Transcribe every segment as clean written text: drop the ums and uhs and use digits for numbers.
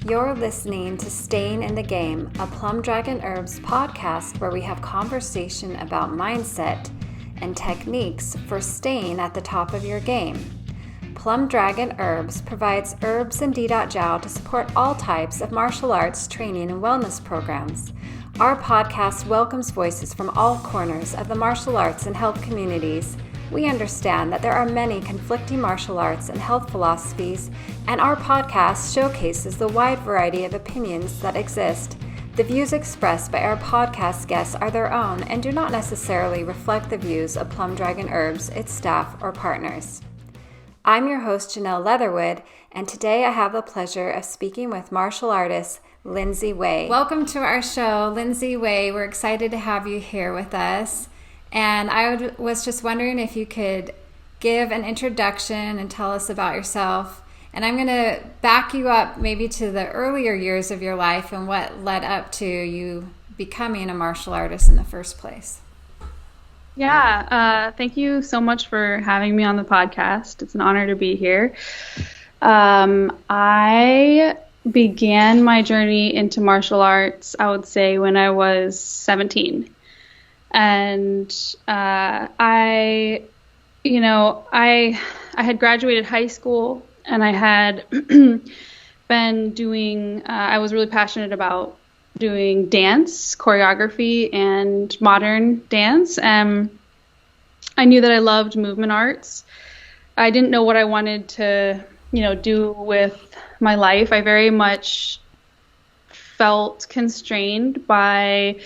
You're listening to Staying in the Game, a Plum Dragon Herbs podcast where we have conversation about mindset and techniques for staying at the top of your game. Plum Dragon Herbs provides herbs and D.Jiao to support all types of martial arts training and wellness programs. Our podcast welcomes voices from all corners of the martial arts and health communities. We understand that there are many conflicting martial arts and health philosophies, and our podcast showcases the wide variety of opinions that exist. The views expressed by our podcast guests are their own and do not necessarily reflect the views of Plum Dragon Herbs, its staff, or partners. I'm your host, Janelle Leatherwood, and today I have the pleasure of speaking with martial artist Lindsey Wei. Welcome to our show, Lindsey Wei. We're excited to have you here with us. And I was just wondering if you could give an introduction and tell us about yourself. And I'm going to back you up maybe to the earlier years of your life and what led up to you becoming a martial artist in the first place. Yeah, thank you so much for having me on the podcast. It's an honor to be here. I began my journey into martial arts, I would say, when I was 17. And I had graduated high school, and I had been doing, I was really passionate about doing dance, choreography, and modern dance. And I knew that I loved movement arts. I didn't know what I wanted to, do with my life. I very much felt constrained by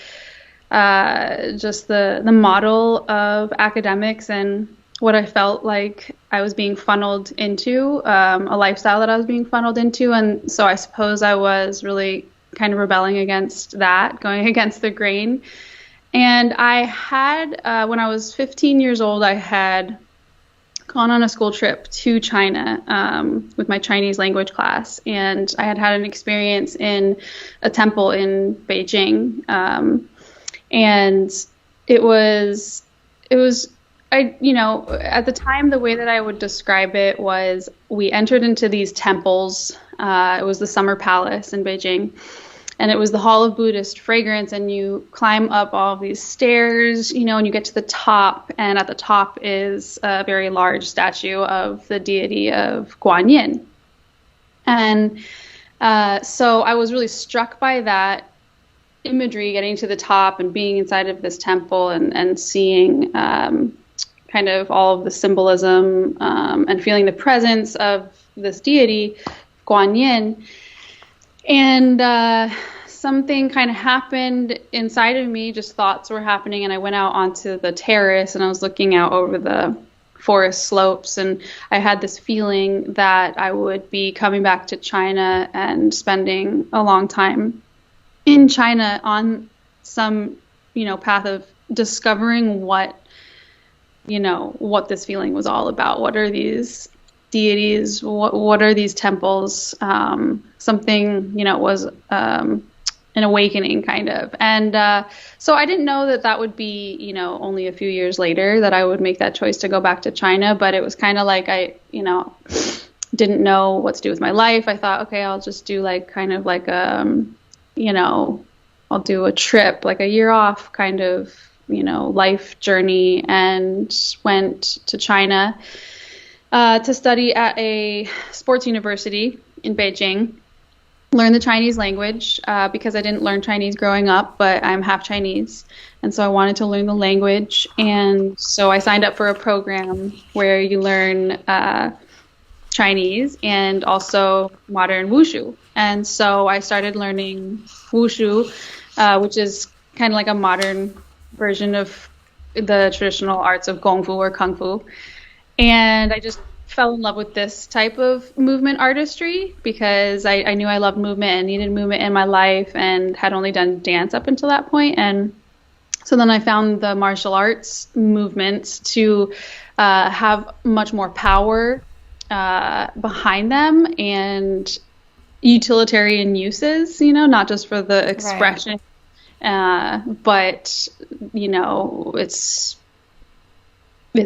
just the model of academics and what I felt like I was being funneled into, a lifestyle that I was being funneled into. And so I suppose I was really kind of rebelling against that, going against the grain. And I had, when I was 15 years old, I had gone on a school trip to China with my Chinese language class. And I had an experience in a temple in Beijing. And it was, at the time, the way that I would describe it was we entered into these temples. It was the Summer Palace in Beijing, and it was the Hall of Buddhist Fragrance, and you climb up all of these stairs, and you get to the top, and at the top is a very large statue of the deity of Guanyin. And so I was really struck by that imagery, getting to the top and being inside of this temple and seeing kind of all of the symbolism and feeling the presence of this deity, Guanyin. And something kind of happened inside of me, just thoughts were happening, and I went out onto the terrace and I was looking out over the forest slopes, and I had this feeling that I would be coming back to China and spending a long time in China on some, path of discovering what this feeling was all about. What are these deities? What are these temples? Something, was an awakening kind of. And so I didn't know that would be, only a few years later that I would make that choice to go back to China. But it was kind of like I, didn't know what to do with my life. I thought, okay, I'll just do I'll do a trip, like a year off kind of, life journey, and went to China to study at a sports university in Beijing, learn the Chinese language because I didn't learn Chinese growing up, but I'm half Chinese. And so I wanted to learn the language. And so I signed up for a program where you learn Chinese and also modern wushu. And so I started learning wushu, which is kind of like a modern version of the traditional arts of gong fu or kung fu. And I just fell in love with this type of movement artistry because I knew I loved movement and needed movement in my life and had only done dance up until that point. And so then I found the martial arts movements to have much more power behind them and utilitarian uses, not just for the expression, but, it's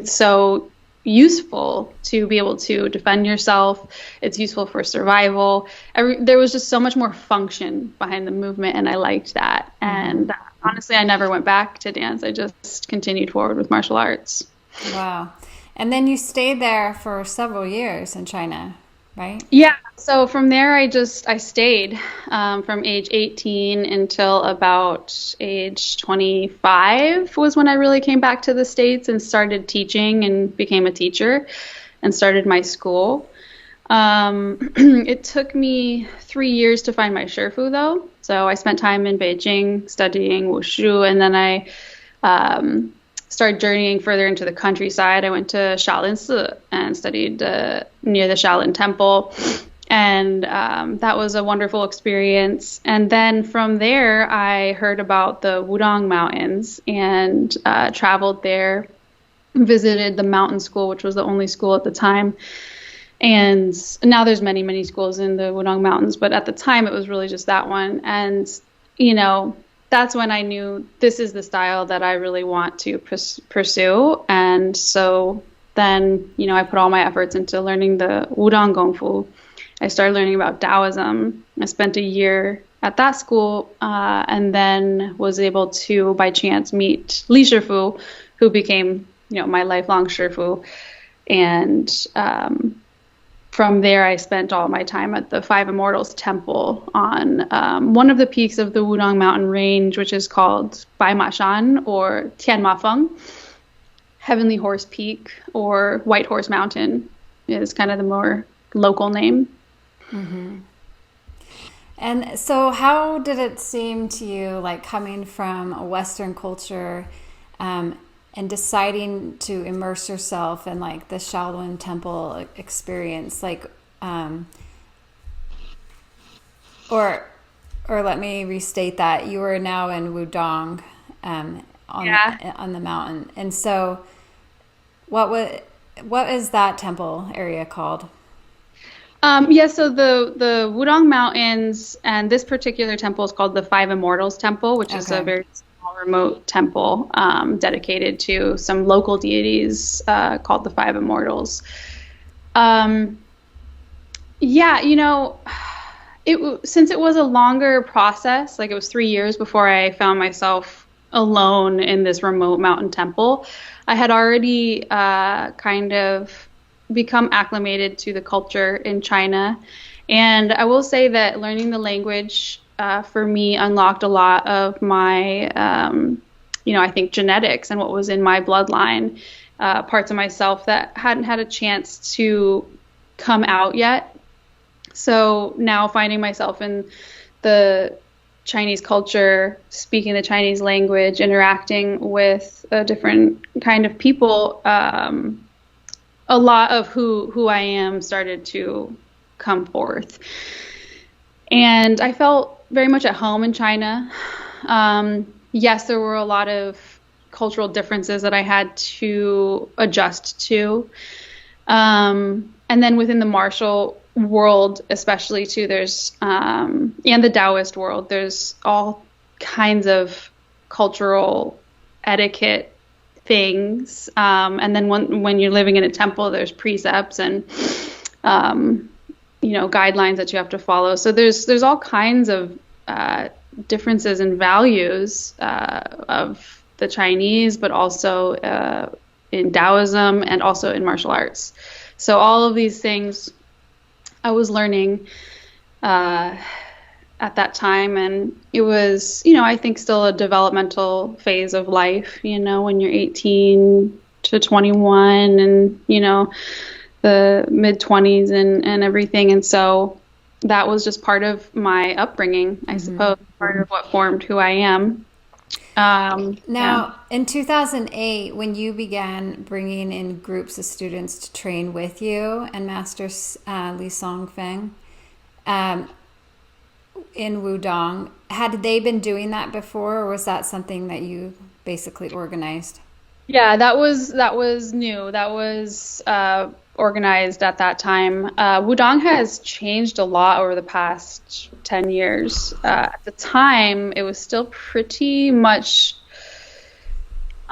so useful to be able to defend yourself. It's useful for survival. There was just so much more function behind the movement, and I liked that. And honestly, I never went back to dance. I just continued forward with martial arts. Wow. And then you stayed there for several years in China, right? Yeah. So from there, I stayed from age 18 until about age 25 was when I really came back to the States and started teaching and became a teacher and started my school. It took me 3 years to find my Shifu, though. So I spent time in Beijing studying wushu, and then I started journeying further into the countryside. I went to Shaolin and studied near the Shaolin Temple, and that was a wonderful experience. And then from there, I heard about the Wudang Mountains and traveled there, visited the mountain school, which was the only school at the time. And now there's many, many schools in the Wudang Mountains, but at the time it was really just that one. And, that's when I knew this is the style that I really want to pursue. And so then, I put all my efforts into learning the Wudang Gong Fu. I started learning about Daoism. I spent a year at that school and then was able to, by chance, meet Li Shifu, who became, my lifelong Shifu. And from there, I spent all my time at the Five Immortals Temple on one of the peaks of the Wudang Mountain Range, which is called Baima Shan or Tianmafeng. Heavenly Horse Peak or White Horse Mountain is kind of the more local name. Mm-hmm. And so how did it seem to you, like coming from a Western culture and deciding to immerse yourself in like the Shaolin Temple experience, like, or let me restate that you are now in Wudang, on the mountain. And so what is that temple area called? So the Wudang Mountains and this particular temple is called the Five Immortals Temple, which is a very small remote temple dedicated to some local deities called the Five Immortals. Since it was a longer process, like it was 3 years before I found myself alone in this remote mountain temple, I had already kind of become acclimated to the culture in China. And I will say that learning the language for me unlocked a lot of my, I think genetics and what was in my bloodline, parts of myself that hadn't had a chance to come out yet. So now finding myself in the Chinese culture, speaking the Chinese language, interacting with a different kind of people, a lot of who I am started to come forth. And I felt very much at home in China. Yes, there were a lot of cultural differences that I had to adjust to. And then within the martial world, especially too, there's, and the Taoist world, there's all kinds of cultural etiquette things, and then when you're living in a temple, there's precepts and guidelines that you have to follow. So there's all kinds of differences in values of the Chinese, but also in Taoism and also in martial arts. So all of these things I was learning at that time, and it was, I think still a developmental phase of life, when you're 18 to 21 and, the mid-20s and everything. And so that was just part of my upbringing, I suppose, part of what formed who I am. In 2008, when you began bringing in groups of students to train with you and Master Li Songfeng, in Wudang, had they been doing that before, or was that something that you basically organized? Yeah, that was new. That was organized at that time. Wudang has changed a lot over the past 10 years. At the time, it was still pretty much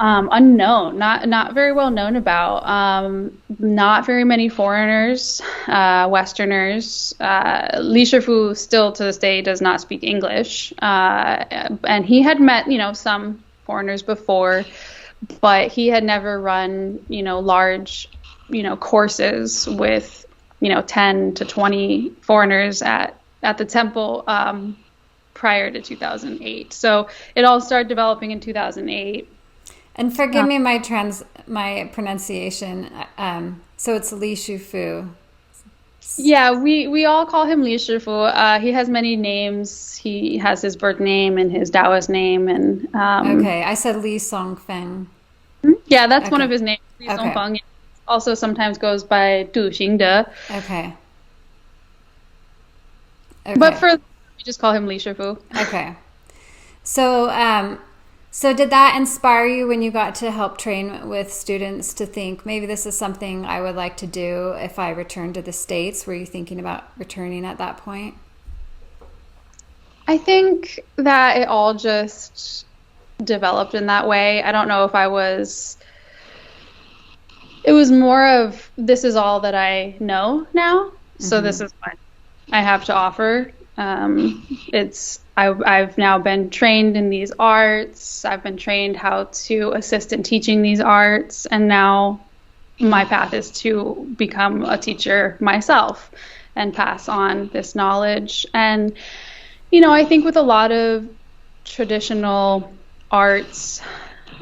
Unknown, not very well known about. Not very many foreigners, Westerners. Li Shifu still to this day does not speak English, and he had met, some foreigners before, but he had never run, large, courses with, 10 to 20 foreigners at the temple prior to 2008. So it all started developing in 2008. And forgive me my pronunciation. So it's Li Shu Fu. Yeah, we all call him Li Shifu. He has many names. He has his birth name and his Taoist name, and okay, I said Li Songfeng. Yeah, that's okay. One of his names. Li Songfeng. Also sometimes goes by Du Xingde. Okay. But we just call him Li Shifu. Okay. So did that inspire you when you got to help train with students to think, maybe this is something I would like to do if I return to the States? Were you thinking about returning at that point? I think that it all just developed in that way. I don't know if it was more of, this is all that I know now. So this is what I have to offer. I've now been trained in these arts. I've been trained how to assist in teaching these arts. And now my path is to become a teacher myself and pass on this knowledge. And, I think with a lot of traditional arts,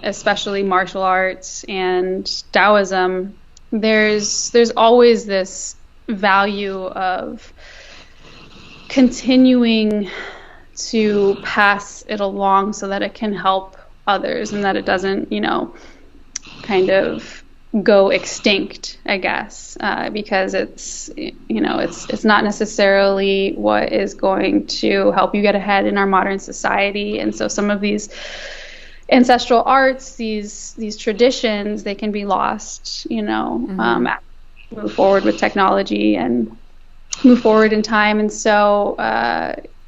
especially martial arts and Daoism, there's always this value of continuing to pass it along so that it can help others and that it doesn't, kind of go extinct, I guess, because it's not necessarily what is going to help you get ahead in our modern society. And so some of these ancestral arts, these traditions, they can be lost, as we move forward with technology and move forward in time. And so,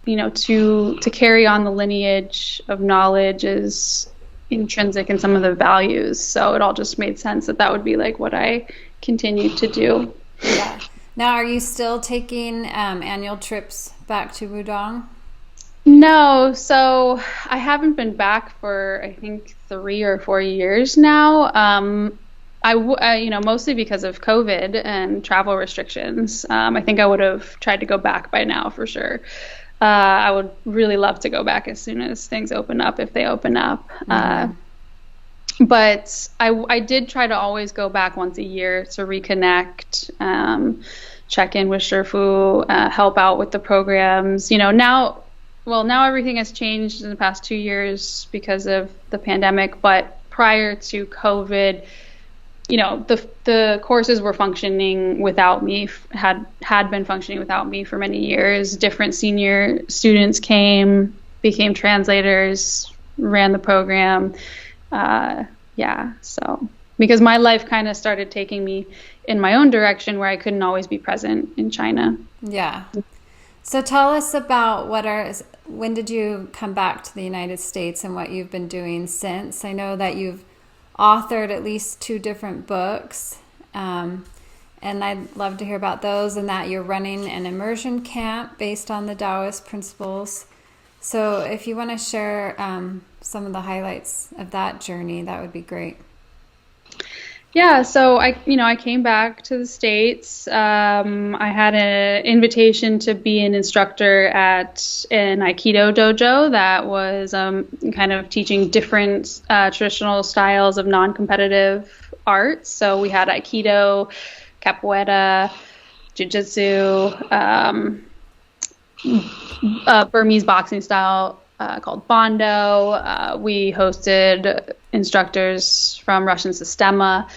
to carry on the lineage of knowledge is intrinsic in some of the values. So it all just made sense that would be like what I continued to do. Yeah. Now, are you still taking annual trips back to Wudang? No, so I haven't been back for, I think, 3 or 4 years now. Mostly because of COVID and travel restrictions. I think I would have tried to go back by now for sure. I would really love to go back as soon as things open up, if they open up. But I did try to always go back once a year to reconnect, check in with Shifu, help out with the programs. Now everything has changed in the past 2 years because of the pandemic, but prior to COVID, the courses were functioning without me, had been functioning without me for many years. Different senior students became translators, ran the program. So because my life kind of started taking me in my own direction where I couldn't always be present in China. Yeah. So tell us about when did you come back to the United States and what you've been doing since? I know that you've authored at least 2 different books, and I'd love to hear about those, and that you're running an immersion camp based on the Taoist principles. So if you want to share some of the highlights of that journey, that would be great. Yeah, so I came back to the States. I had an invitation to be an instructor at an Aikido dojo that was kind of teaching different traditional styles of non-competitive arts. So we had Aikido, Capoeira, Jiu-Jitsu, Burmese boxing style called Bondo. We hosted instructors from Russian Sistema,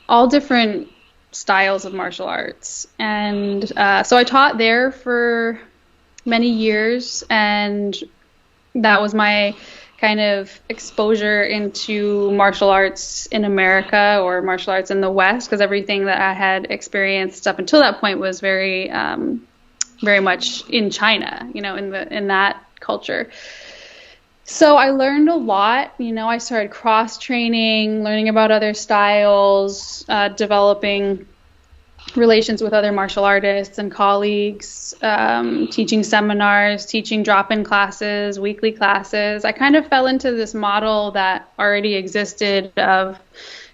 all different styles of martial arts. And so I taught there for many years, and that was my kind of exposure into martial arts in America or martial arts in the West, because everything that I had experienced up until that point was very much in China, in that culture. So I learned a lot. I started cross training, learning about other styles, developing relations with other martial artists and colleagues, teaching seminars, teaching drop-in classes, weekly classes. I kind of fell into this model that already existed of,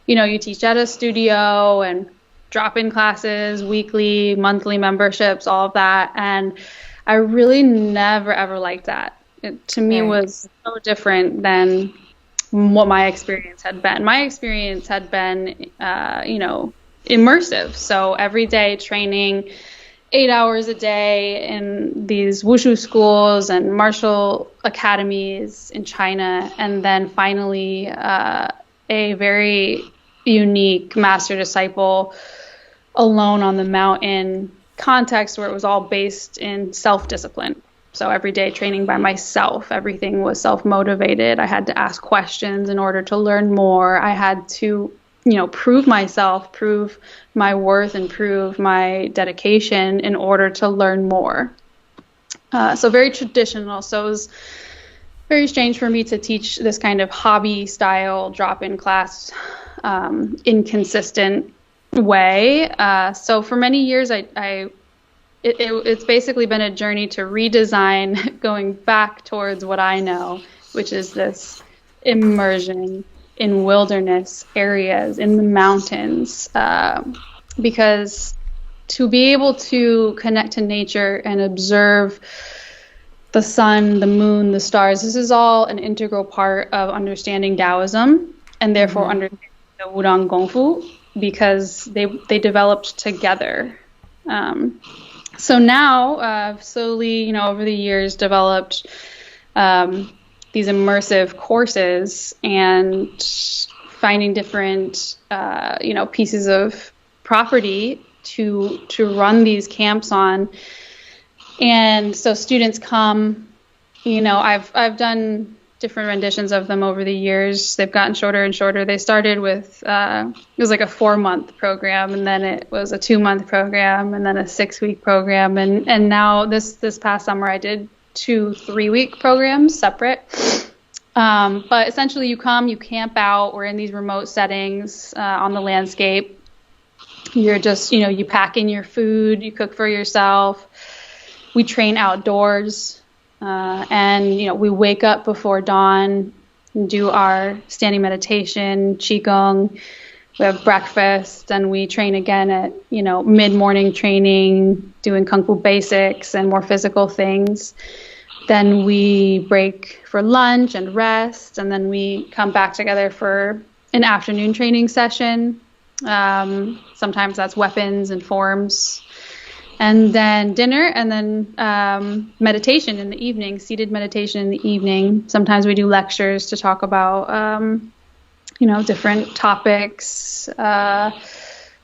you teach at a studio and drop-in classes, weekly, monthly memberships, all of that. And I really never, ever liked that. It, to me, was so different than what my experience had been. My experience had been, immersive. So every day training 8 hours a day in these wushu schools and martial academies in China. And then finally, a very unique master disciple alone on the mountain context where it was all based in self-discipline. So every day training by myself, everything was self-motivated. I had to ask questions in order to learn more. I had to, prove myself, prove my worth, and prove my dedication in order to learn more. So very traditional. So it was very strange for me to teach this kind of hobby style drop-in class, inconsistent way. So for many years, it's basically been a journey to redesign, going back towards what I know, which is this immersion in wilderness areas, in the mountains, because to be able to connect to nature and observe the sun, the moon, the stars, this is all an integral part of understanding Daoism, and therefore understanding the Wudang Gongfu, because they developed together. So now I've slowly, over the years, developed these immersive courses and finding different, pieces of property to run these camps on. And so students come, I've done different renditions of them over the years. They've gotten shorter and shorter. They started with, it was like a 4-month program, and then it was a 2-month program, and then a 6-week program. And now this past summer I did 2 3-week programs separate. But essentially you come, you camp out. We're in these remote settings on the landscape. You're just, you pack in your food, you cook for yourself. We train outdoors. And we wake up before dawn, do our standing meditation, qigong. We have breakfast, and we train again at mid-morning training, doing kung fu basics and more physical things. Then we break for lunch and rest, and then we come back together for an afternoon training session. Sometimes that's weapons and forms. And then dinner, and then meditation in the evening, seated meditation in the evening. Sometimes we do lectures to talk about, different topics that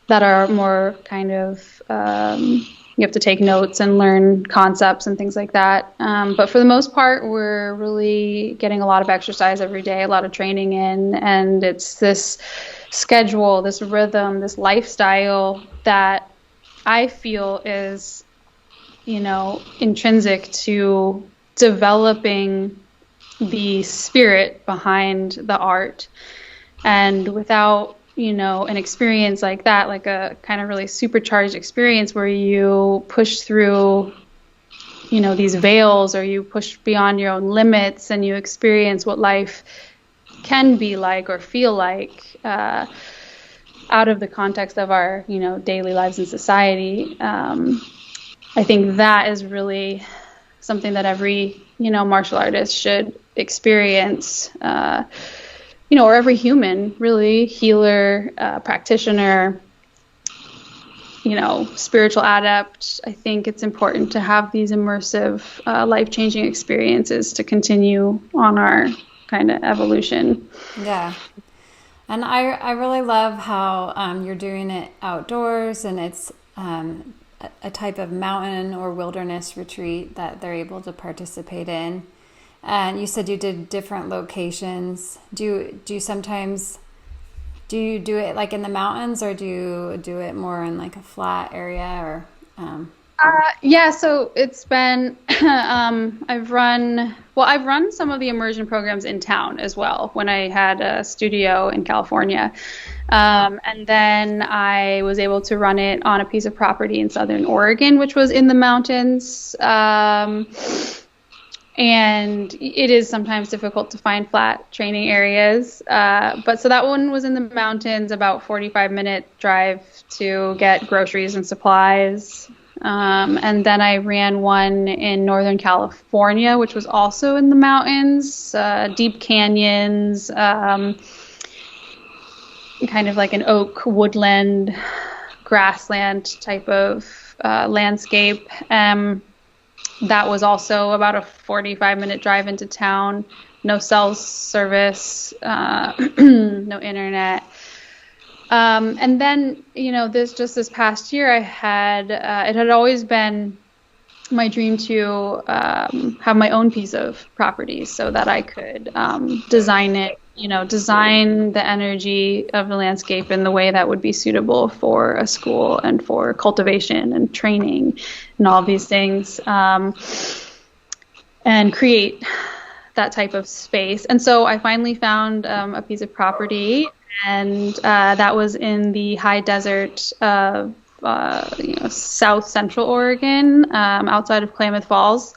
are more kind of, you have to take notes and learn concepts and things like that. But for the most part, we're really getting a lot of exercise every day, a lot of training in, and it's this schedule, this rhythm, this lifestyle that I feel is, intrinsic to developing the spirit behind the art. And without, an experience like that, like a kind of really supercharged experience where you push through, these veils, or you push beyond your own limits and you experience what life can be like or feel like, out of the context of our, daily lives in society. I think that is really something that every, martial artist should experience, or every human, really, healer, practitioner, spiritual adept. I think it's important to have these immersive, life-changing experiences to continue on our kind of evolution. Yeah. And I really love how you're doing it outdoors, and it's a type of mountain or wilderness retreat that they're able to participate in. And you said you did different locations. Do you sometimes, do you do it like in the mountains, or do you do it more in like a flat area, or? Yeah, so it's been I've run some of the immersion programs in town as well when I had a studio in California. And then I was able to run it on a piece of property in Southern Oregon, which was in the mountains. And it is sometimes difficult to find flat training areas. But so that one was in the mountains, about 45-minute drive to get groceries and supplies. And then I ran one in Northern California, which was also in the mountains, deep canyons, kind of like an oak woodland, grassland type of landscape. That was also about a 45-minute drive into town, no cell service, no internet. And then, this past year, I had, it had always been my dream to have my own piece of property so that I could design it, design the energy of the landscape in the way that would be suitable for a school and for cultivation and training and all these things, and create that type of space. And so I finally found a piece of property, and that was in the high desert of South Central Oregon, outside of Klamath Falls,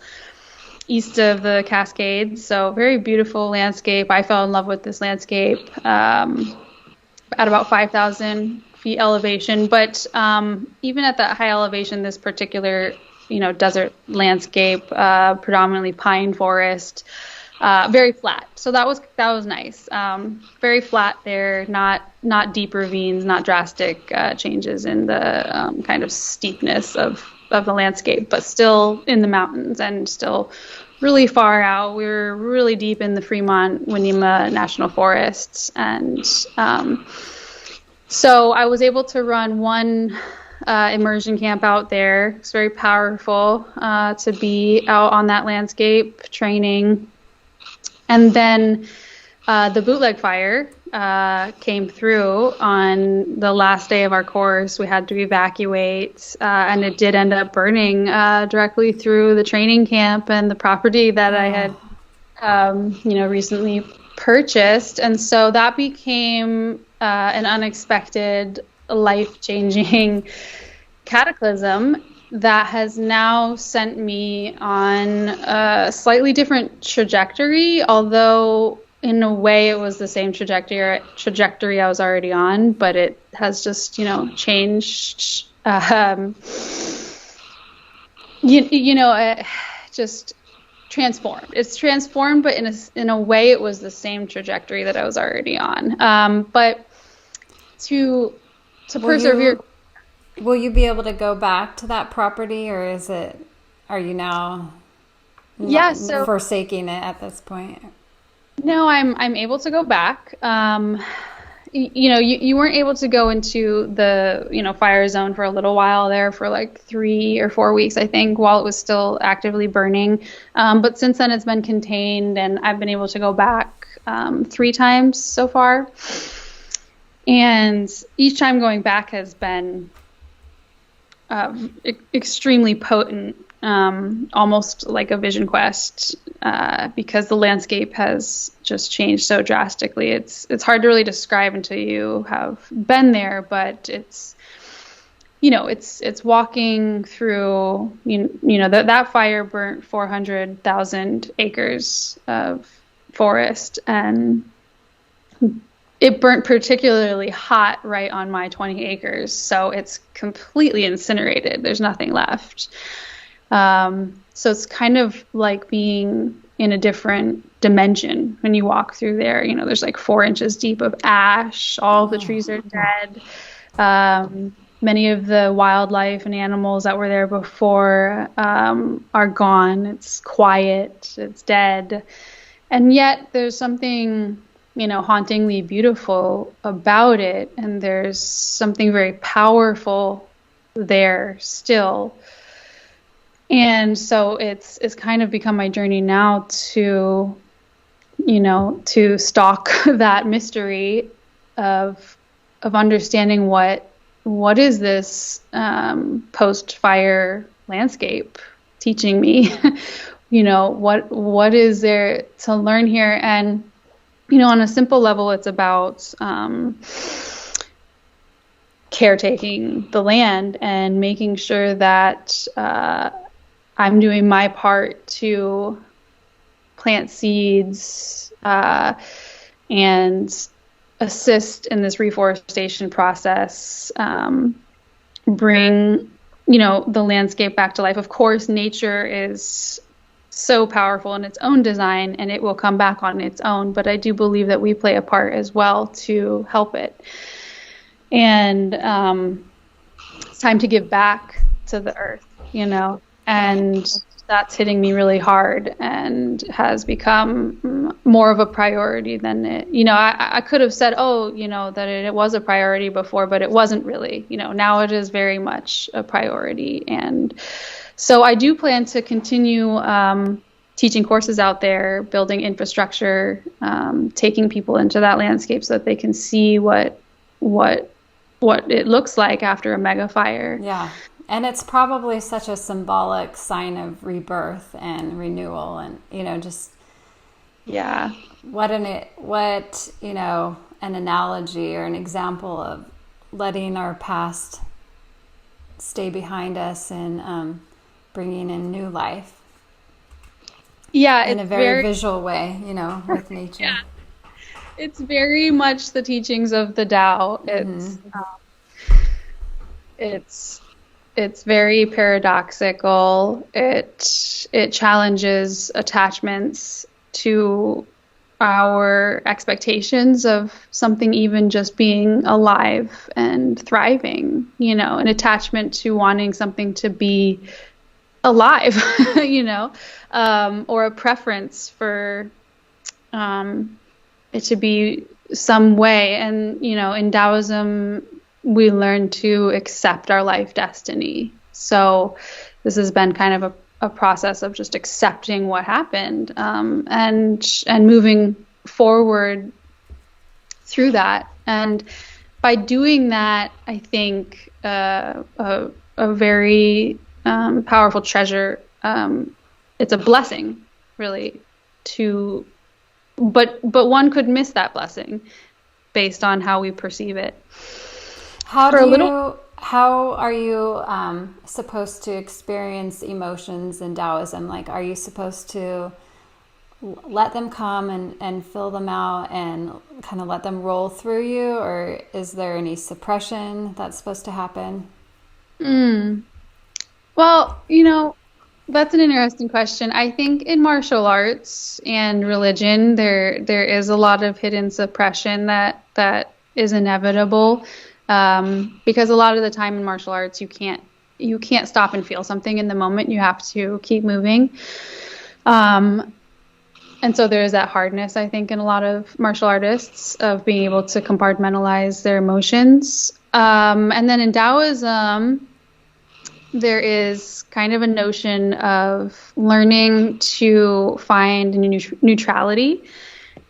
east of the Cascades. So very beautiful landscape. I fell in love with this landscape at about 5,000 feet elevation. But even at that high elevation, this particular desert landscape, predominantly pine forest, very flat. So that was nice. Very flat there, not deep ravines, not drastic changes in the kind of steepness of the landscape, but still in the mountains and still really far out. We were really deep in the Fremont-Winema National Forests. And so I was able to run one immersion camp out there. It's very powerful to be out on that landscape training. And then the bootleg fire came through on the last day of our course. We had to evacuate, and it did end up burning directly through the training camp and the property that I had, recently purchased. And so that became an unexpected, life-changing cataclysm that has now sent me on a slightly different trajectory, although in a way it was the same trajectory I was already on, but it has just, changed, just transformed. It's transformed, but in a way it was the same trajectory that I was already on. But to persevere. Will you be able to go back to that property, or are you now forsaking it at this point? No, I'm able to go back. You weren't able to go into the, fire zone for a little while there for like 3 or 4 weeks, I think, while it was still actively burning. But since then it's been contained, and I've been able to go back 3 times so far. And each time going back has been extremely potent, almost like a vision quest, because the landscape has just changed so drastically. It's hard to really describe until you have been there, but it's walking through, that fire burnt 400,000 acres of forest, and it burnt particularly hot right on my 20 acres. So it's completely incinerated. There's nothing left. So it's kind of like being in a different dimension when you walk through there. There's like 4 inches deep of ash. All of the trees are dead. Many of the wildlife and animals that were there before are gone. It's quiet. It's dead. And yet there's something hauntingly beautiful about it, and there's something very powerful there still. And so it's kind of become my journey now to stalk that mystery of understanding what is this post-fire landscape teaching me, what is there to learn here? And, on a simple level, it's about caretaking the land and making sure that I'm doing my part to plant seeds and assist in this reforestation process, bring, the landscape back to life. Of course, nature is so powerful in its own design and it will come back on its own, but I do believe that we play a part as well to help it. And it's time to give back to the earth, and that's hitting me really hard and has become more of a priority than it, I could have said, that it was a priority before, but it wasn't really, now it is very much a priority. And so I do plan to continue teaching courses out there, building infrastructure, taking people into that landscape so that they can see what it looks like after a mega fire. Yeah. And it's probably such a symbolic sign of rebirth and renewal, and what an analogy or an example of letting our past stay behind us and bringing in new life. Yeah, in a very visual way, with nature. Yeah. It's very much the teachings of the Tao. It's very paradoxical. It challenges attachments to our expectations of something even just being alive and thriving, an attachment to wanting something to be alive, or a preference for it to be some way. And, in Daoism, we learn to accept our life destiny. So this has been kind of a process of just accepting what happened, and moving forward through that. And by doing that, I think a very powerful treasure. It's a blessing, really, but one could miss that blessing based on how we perceive it. How are you supposed to experience emotions in Taoism? Like, are you supposed to let them come and fill them out and kind of let them roll through you? Or is there any suppression that's supposed to happen? Well, that's an interesting question. I think in martial arts and religion, there is a lot of hidden suppression that is inevitable. Because a lot of the time in martial arts, you can't stop and feel something in the moment. You have to keep moving. And so there is that hardness, I think, in a lot of martial artists of being able to compartmentalize their emotions. And then in Taoism, there is kind of a notion of learning to find neutrality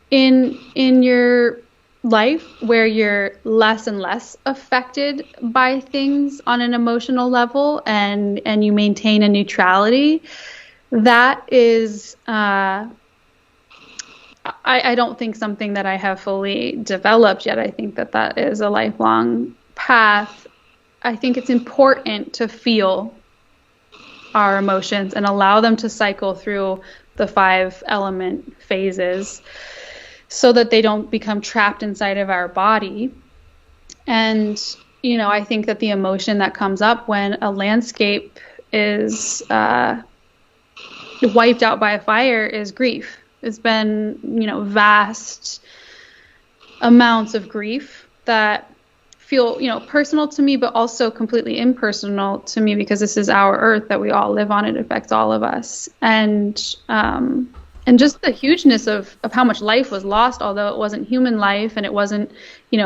in your life, where you're less and less affected by things on an emotional level, and you maintain a neutrality. That is, I don't think something that I have fully developed yet. I think that is a lifelong path. I think it's important to feel our emotions and allow them to cycle through the 5 element phases, so that they don't become trapped inside of our body. And, I think that the emotion that comes up when a landscape is wiped out by a fire is grief. It's been, vast amounts of grief that feel, personal to me, but also completely impersonal to me, because this is our earth that we all live on. It affects all of us. And just the hugeness of how much life was lost, although it wasn't human life and it wasn't,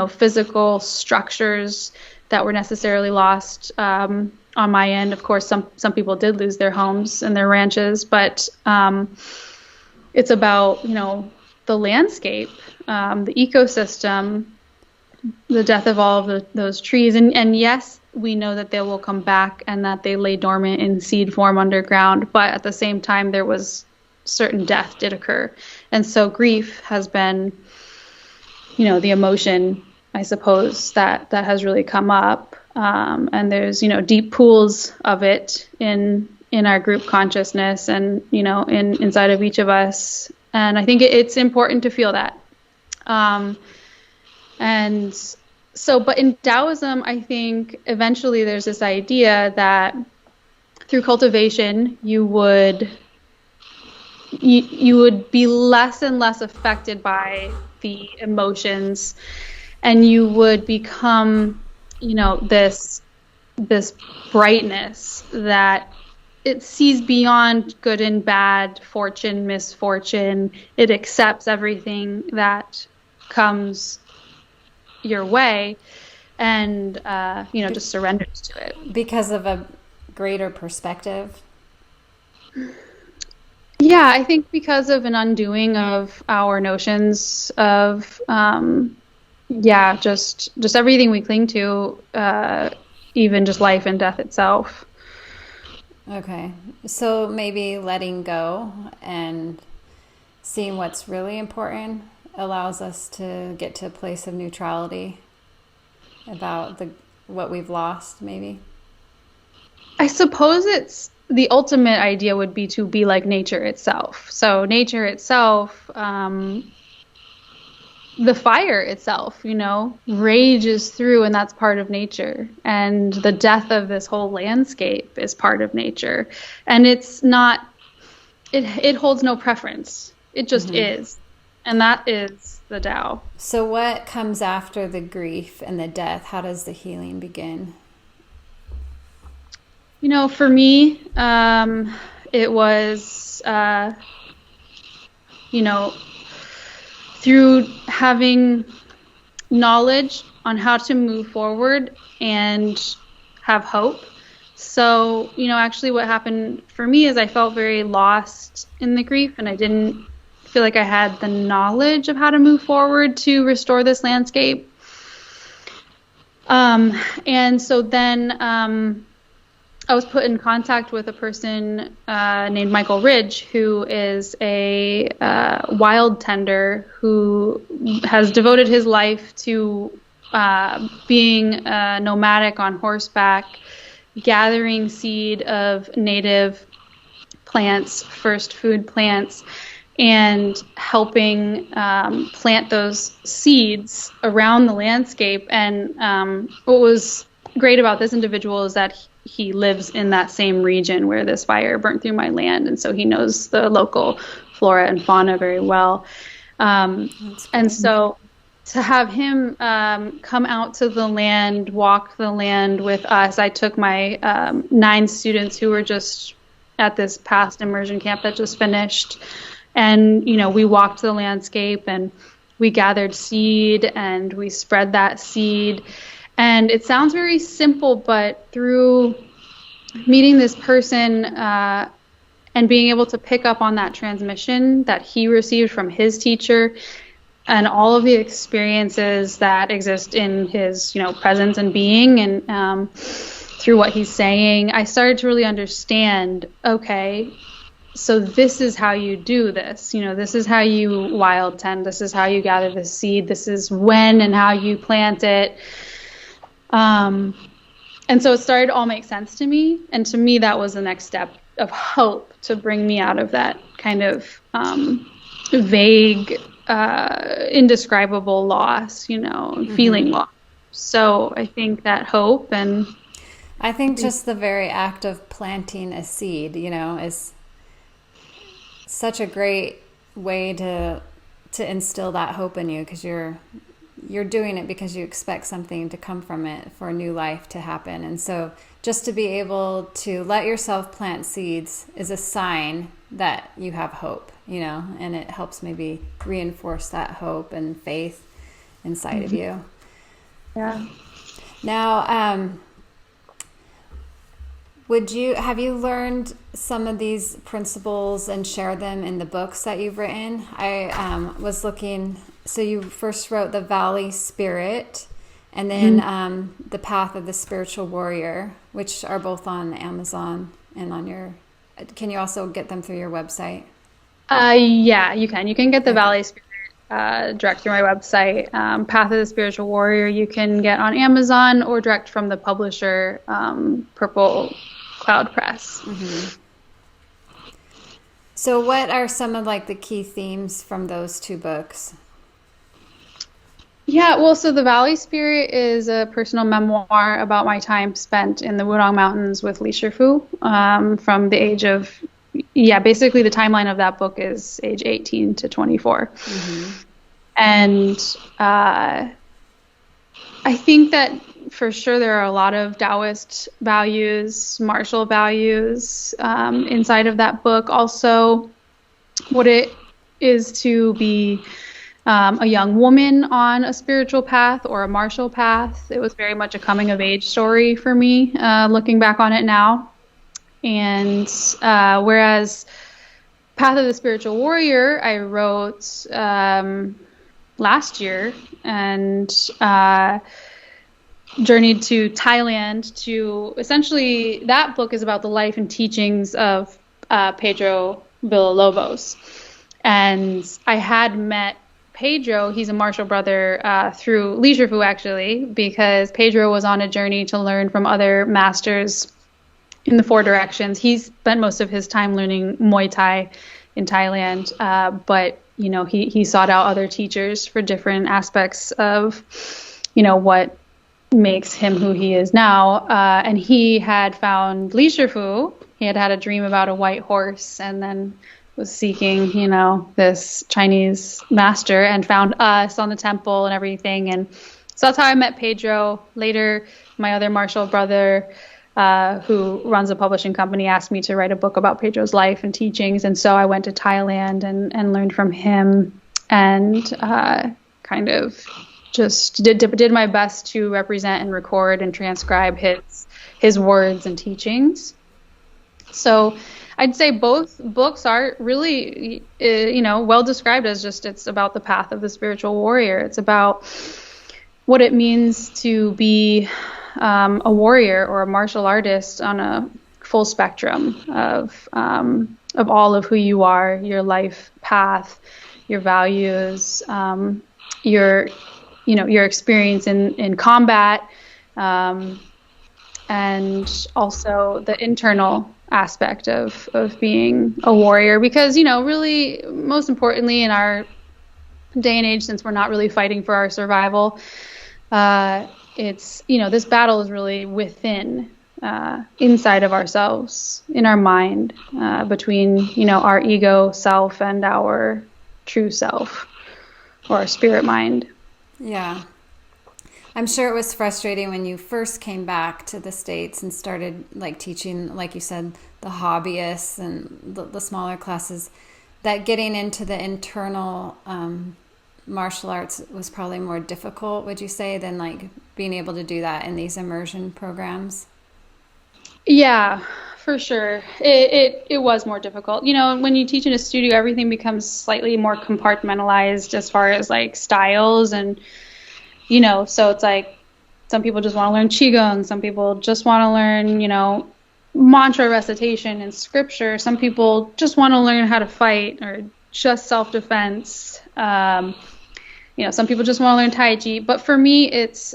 physical structures that were necessarily lost. On my end, of course, some people did lose their homes and their ranches, but it's about, the landscape, the ecosystem, the death of all of those trees. And yes, we know that they will come back and that they lay dormant in seed form underground. But at the same time, there was certain death did occur. And so grief has been, the emotion, I suppose, that has really come up. And there's, deep pools of it in our group consciousness and, inside of each of us. And I think it's important to feel that. And so, but in Daoism, I think eventually there's this idea that through cultivation, you would be less and less affected by the emotions, and you would become, this brightness that it sees beyond good and bad, fortune, misfortune. It accepts everything that comes your way and, just surrenders to it. Because of a greater perspective? Yeah, I think because of an undoing of our notions of, just everything we cling to, even just life and death itself. Okay. So maybe letting go and seeing what's really important allows us to get to a place of neutrality about what we've lost, maybe? I suppose it's the ultimate idea would be to be like nature itself. So nature itself, the fire itself, rages through, and that's part of nature. And the death of this whole landscape is part of nature. And it's not, it holds no preference. It just is. And that is the Tao. So what comes after the grief and the death? How does the healing begin? For me, it was, through having knowledge on how to move forward and have hope. So, actually what happened for me is I felt very lost in the grief, and I didn't feel like I had the knowledge of how to move forward to restore this landscape. And so then I was put in contact with a person named Michael Ridge, who is a wild tender who has devoted his life to being nomadic on horseback, gathering seed of native plants, first food plants, and helping plant those seeds around the landscape. And what was great about this individual is that he lives in that same region where this fire burnt through my land, and so he knows the local flora and fauna very well. And so to have him come out to the land, walk the land with us, I took my 9 students who were just at this past immersion camp that just finished, and we walked the landscape and we gathered seed and we spread that seed. And it sounds very simple, but through meeting this person and being able to pick up on that transmission that he received from his teacher and all of the experiences that exist in his, presence and being, and through what he's saying, I started to really understand, okay, so this is how you do this. This is how you wild tend. This is how you gather the seed. This is when and how you plant it. And so it started to all make sense to me. And to me, that was the next step of hope to bring me out of that kind of vague, indescribable loss, feeling lost. So I think that hope and... I think just the very act of planting a seed, is such a great way to instill that hope in you, because you're doing it because you expect something to come from it, for a new life to happen. And so just to be able to let yourself plant seeds is a sign that you have hope, and it helps maybe reinforce that hope and faith inside of you. Yeah. Now, have you learned some of these principles and shared them in the books that you've written? I was looking, so you first wrote The Valley Spirit, And then The Path of the Spiritual Warrior, which are both on Amazon and on your... Can you also get them through your website? Yeah, you can. You can get the Valley Spirit direct through my website. Path of the Spiritual Warrior you can get on Amazon or direct from the publisher, Purple Cloud Press. Mm-hmm. So what are some of like the key themes from those two books? Yeah, well, so The Valley Spirit is a personal memoir about my time spent in the Wudang Mountains with Li Shifu, from the age of, basically the timeline of that book is age 18 to 24. Mm-hmm. And I think that for sure there are a lot of Taoist values, martial values inside of that book. Also, what it is to be a young woman on a spiritual path or a martial path. It was very much a coming of age story for me, looking back on it now. And whereas Path of the Spiritual Warrior, I wrote last year and journeyed to Thailand to essentially, that book is about the life and teachings of Pedro Villalobos. And I had met Pedro, he's a martial brother, through Li Shifu actually, because Pedro was on a journey to learn from other masters in the four directions. He spent most of his time learning Muay Thai in Thailand, but he sought out other teachers for different aspects of, what makes him who he is now. And he had found Li Shifu. He had had a dream about a white horse, and then was seeking, this Chinese master, and found us on the temple and everything. And so that's how I met Pedro. Later, my other martial brother, who runs a publishing company, asked me to write a book about Pedro's life and teachings. And so I went to Thailand and learned from him, and kind of just did my best to represent and record and transcribe his words and teachings. So I'd say both books are really, well described as it's about the path of the spiritual warrior. It's about what it means to be a warrior or a martial artist on a full spectrum of all of who you are, your life path, your values, your experience in combat, and also the internal aspect of being a warrior, because really most importantly in our day and age, since we're not really fighting for our survival, it's this battle is really within, inside of ourselves, in our mind, between our ego self and our true self, or our spirit mind. Yeah. I'm sure it was frustrating when you first came back to the States and started teaching, like you said, the hobbyists and the smaller classes, that getting into the internal martial arts was probably more difficult, would you say, than being able to do that in these immersion programs? Yeah, for sure. It was more difficult. When you teach in a studio, everything becomes slightly more compartmentalized as far as styles and so it's some people just want to learn Qigong. Some people just want to learn, mantra recitation and scripture. Some people just want to learn how to fight or just self-defense. Some people just want to learn Tai Chi. But for me, it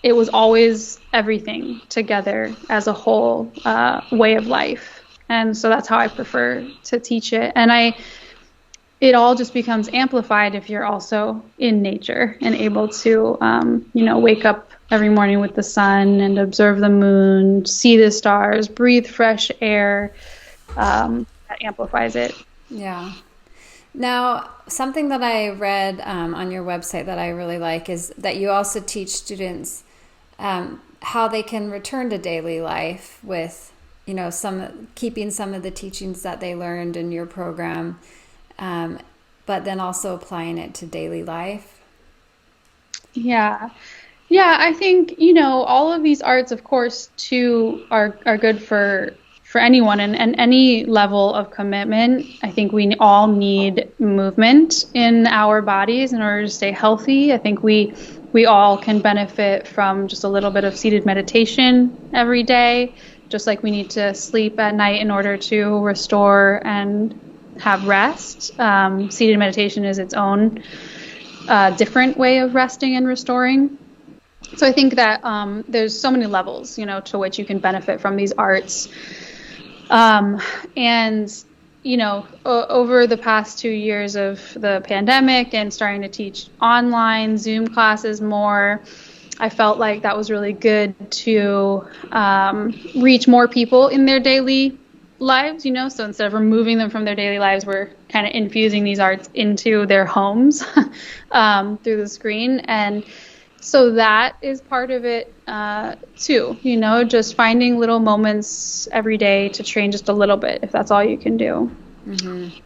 was always everything together as a whole way of life. And so that's how I prefer to teach it. And it all just becomes amplified if you're also in nature and able to, wake up every morning with the sun and observe the moon, see the stars, breathe fresh air. That amplifies it. Yeah. Now, something that I read on your website that I really like is that you also teach students how they can return to daily life with, keeping some of the teachings that they learned in your program, but then also applying it to daily life. Yeah, I think, all of these arts, of course, too, are good for anyone and any level of commitment. I think we all need movement in our bodies in order to stay healthy. I think we we all can benefit from just a little bit of seated meditation every day, just like we need to sleep at night in order to restore and have rest. Seated meditation is its own different way of resting and restoring. So I think that there's so many levels, to which you can benefit from these arts. And over the past 2 years of the pandemic and starting to teach online Zoom classes more, I felt like that was really good to reach more people in their daily lives, So instead of removing them from their daily lives, we're kind of infusing these arts into their homes through the screen. And so that is part of it too, just finding little moments every day to train just a little bit, if that's all you can do. Mm-hmm.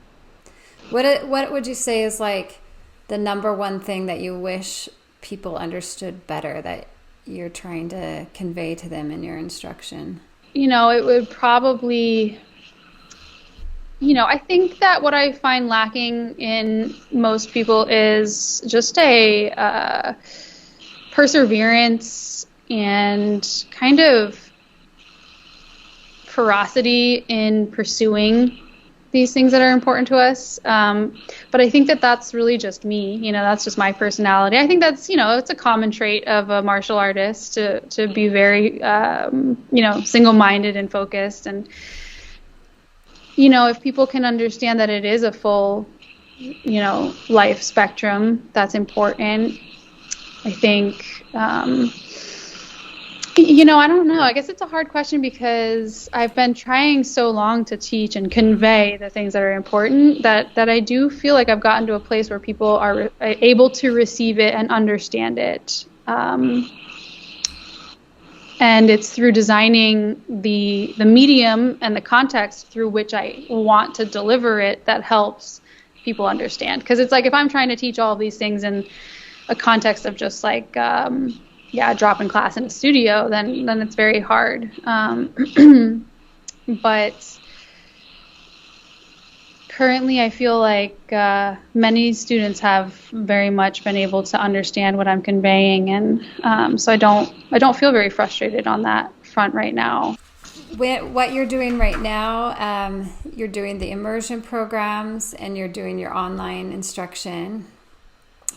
What would you say is like the number one thing that you wish people understood better that you're trying to convey to them in your instruction? It would probably, I think that what I find lacking in most people is just a perseverance and kind of ferocity in pursuing these things that are important to us. But I think that that's really just me, that's just my personality. I think that's, it's a common trait of a martial artist to be very, single-minded and focused. And, if people can understand that it is a full, life spectrum, that's important. I think, I don't know. I guess it's a hard question because I've been trying so long to teach and convey the things that are important that I do feel like I've gotten to a place where people are able to receive it and understand it. And it's through designing the medium and the context through which I want to deliver it that helps people understand. Because it's like if I'm trying to teach all of these things in a context of just like a drop-in class in a studio, then it's very hard. But currently I feel like many students have very much been able to understand what I'm conveying, and so I don't feel very frustrated on that front right now. What you're doing right now, you're doing the immersion programs and you're doing your online instruction.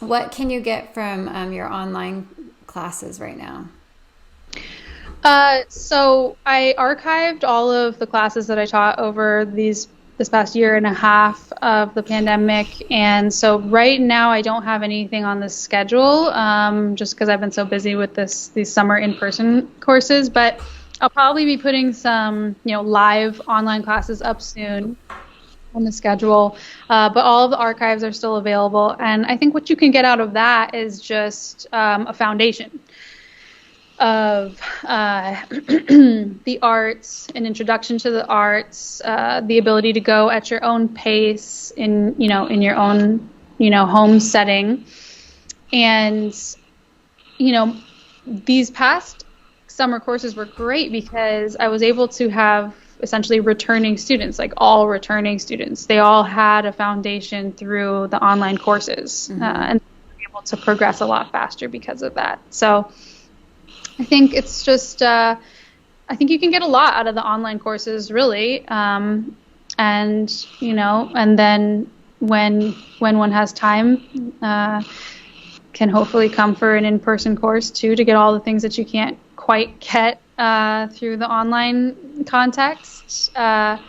What can you get from your online classes right now? So I archived all of the classes that I taught over this past year and a half of the pandemic, and so right now I don't have anything on the schedule, just because I've been so busy with these summer in-person courses. But I'll probably be putting some, live online classes up soon on the schedule, but all of the archives are still available. And I think what you can get out of that is just a foundation of the arts, an introduction to the arts, the ability to go at your own pace in your own, home setting. And, these past summer courses were great because I was able to have essentially returning students, like all returning students. They all had a foundation through the online courses, and were able to progress a lot faster because of that. So I think it's just, I think you can get a lot out of the online courses, really. And then when one has time, can hopefully come for an in-person course too, to get all the things that you can't quite get through the online context. But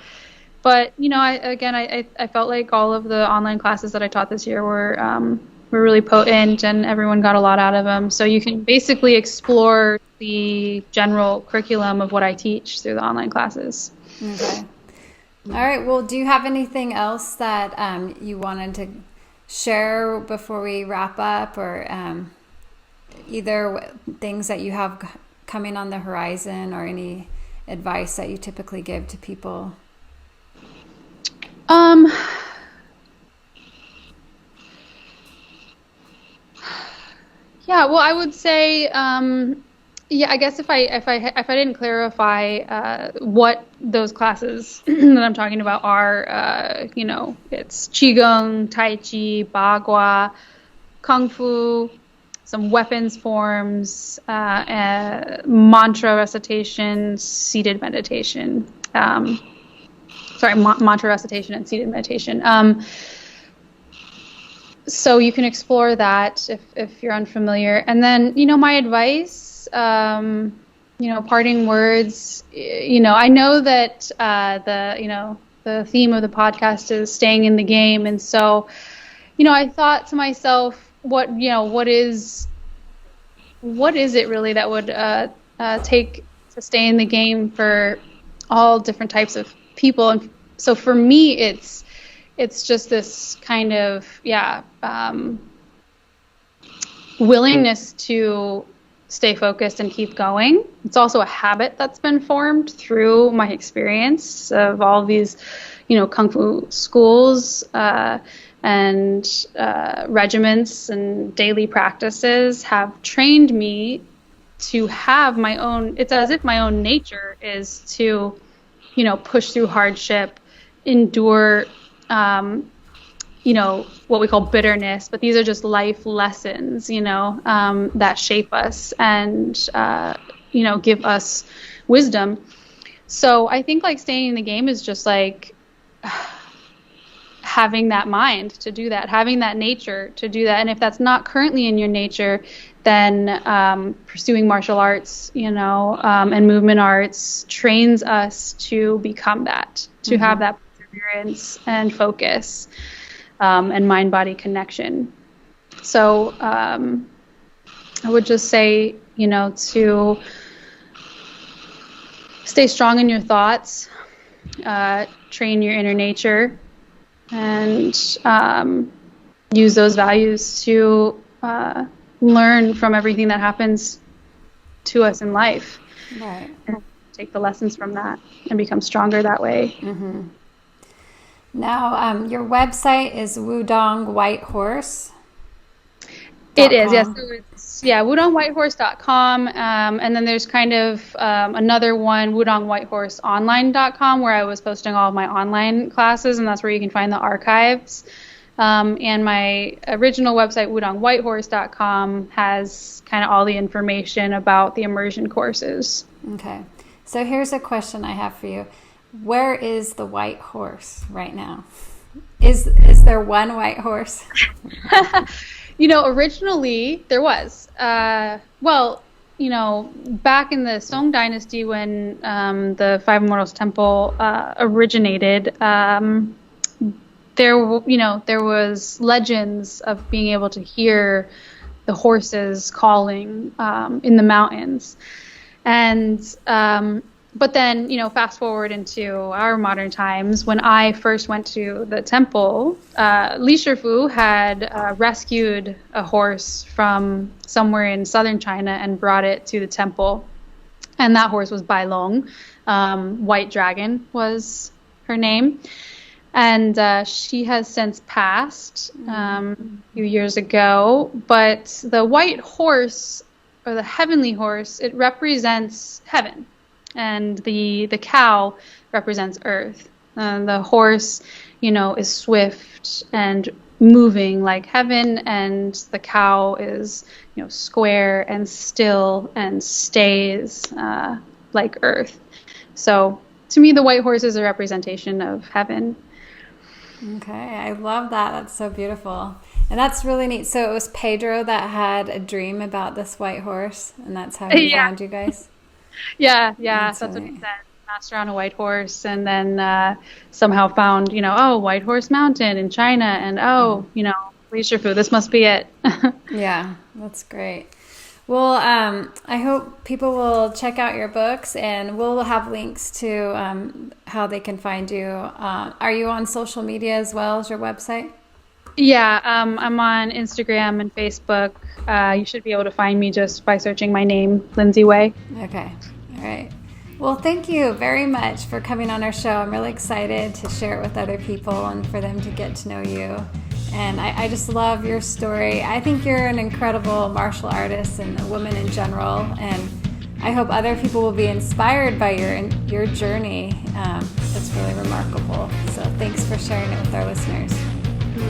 I felt like all of the online classes that I taught this year were really potent, and everyone got a lot out of them. So you can basically explore the general curriculum of what I teach through the online classes. Okay. All right. Well, do you have anything else that you wanted to share before we wrap up, or either things that you have coming on the horizon, or any advice that you typically give to people? Yeah, well, I would say, I guess if I didn't clarify what those classes that I'm talking about are, it's Qigong, Tai Chi, Bagua, Kung Fu, some weapons forms, mantra recitation, seated meditation. Mantra recitation and seated meditation. So you can explore that if you're unfamiliar. And then, my advice, parting words, I know that the theme of the podcast is staying in the game. And so, I thought to myself, what is it really that would take to stay in the game for all different types of people? And so for me, it's just this kind of willingness to stay focused and keep going. It's also a habit that's been formed through my experience of all these, kung fu schools and regiments and daily practices have trained me to have my own. It's as if my own nature is to, push through hardship, endure, what we call bitterness, but these are just life lessons, that shape us and, give us wisdom. So I think staying in the game is just having that mind to do that, having that nature to do that. And if that's not currently in your nature, then pursuing martial arts, and movement arts trains us to become that, to have that perseverance and focus and mind-body connection. So I would just say, to stay strong in your thoughts, train your inner nature, and use those values to learn from everything that happens to us in life. Right. And take the lessons from that and become stronger that way. Mm-hmm. Now, your website is Wudang White Horse. It is, yes. So it's, wudangwhitehorse.com. And then there's kind of another one, wudangwhitehorseonline.com, where I was posting all of my online classes, and that's where you can find the archives. And my original website, wudangwhitehorse.com, has kind of all the information about the immersion courses. Okay. So here's a question I have for you. Where is the white horse right now? Is there one white horse? Originally there was. Back in the Song Dynasty when the Five Immortals Temple originated, there was legends of being able to hear the horses calling in the mountains. And but then, fast forward into our modern times, when I first went to the temple, Li Shifu had rescued a horse from somewhere in southern China and brought it to the temple. And that horse was Bai Long. White Dragon was her name. And she has since passed a few years ago. But the white horse, or the heavenly horse, it represents heaven. And the cow represents earth. The horse, is swift and moving like heaven, and the cow is, square and still and stays like earth. So to me, the white horse is a representation of heaven. Okay, I love that. That's so beautiful. And that's really neat. So it was Pedro that had a dream about this white horse, and that's how he found you guys? Yeah, that's what he said. Master on a white horse, and then somehow found, White Horse Mountain in China, and Li Shu Fu, this must be it. Yeah, that's great. Well, I hope people will check out your books, and we'll have links to how they can find you. Are you on social media as well as your website? Yeah, I'm on Instagram and Facebook. You should be able to find me just by searching my name, Lindsey Wei. Okay. All right. Well, thank you very much for coming on our show. I'm really excited to share it with other people and for them to get to know you. And I just love your story. I think you're an incredible martial artist and a woman in general. And I hope other people will be inspired by your journey. It's really remarkable. So thanks for sharing it with our listeners.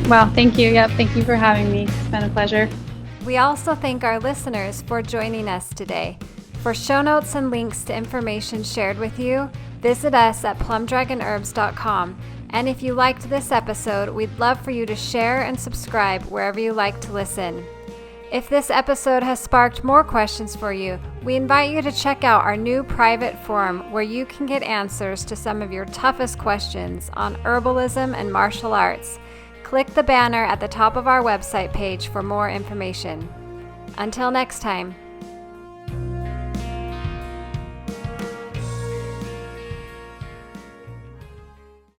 Well, thank you. Yep, thank you for having me. It's been a pleasure. We also thank our listeners for joining us today. For show notes and links to information shared with you, visit us at plumdragonherbs.com. And if you liked this episode, we'd love for you to share and subscribe wherever you like to listen. If this episode has sparked more questions for you, we invite you to check out our new private forum where you can get answers to some of your toughest questions on herbalism and martial arts. Click the banner at the top of our website page for more information. Until next time.